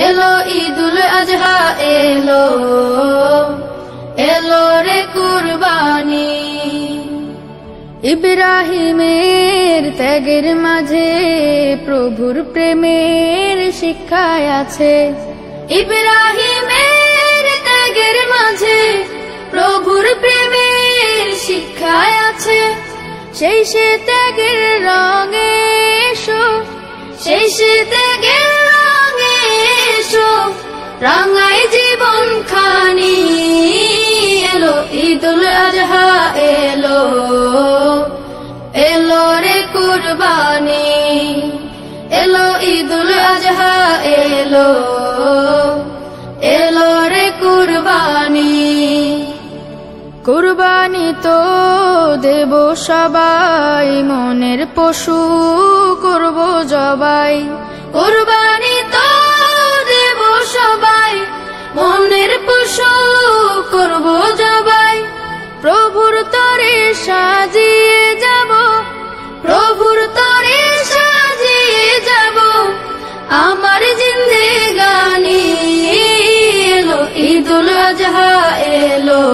এলো ঈদুল আজহা এলো, এলো রে কুরবানি। ইব্রাহিমের ত্যাগের মাঝে প্রভুর প্রেমের শিক্ষায় আছে। ইব্রাহিমের ত্যাগের মাঝে প্রভুর প্রেমের শিক্ষায় আছে। সেই সে ত্যাগের রঙে এসো, সেই সে ত্যাগের রঙে এসো, রাঙাই জীবন খানি। এলো ঈদুল আজহা এলো, এলো রে কুরবানি। এলো ঈদুল আজহা এলো, এলো রে কুরবানি। কুরবানি তো দেব সবাই, মনের পশু করব জবাই। কুরবানি তো দেব সবাই, মনের পশু করব জবাই। প্রভুর তরে সাজিয়ে যাব, প্রভুর তরে সাজিয়ে যাব আমার জিন্দেগানি। এলো ঈদুল আজহা এলো,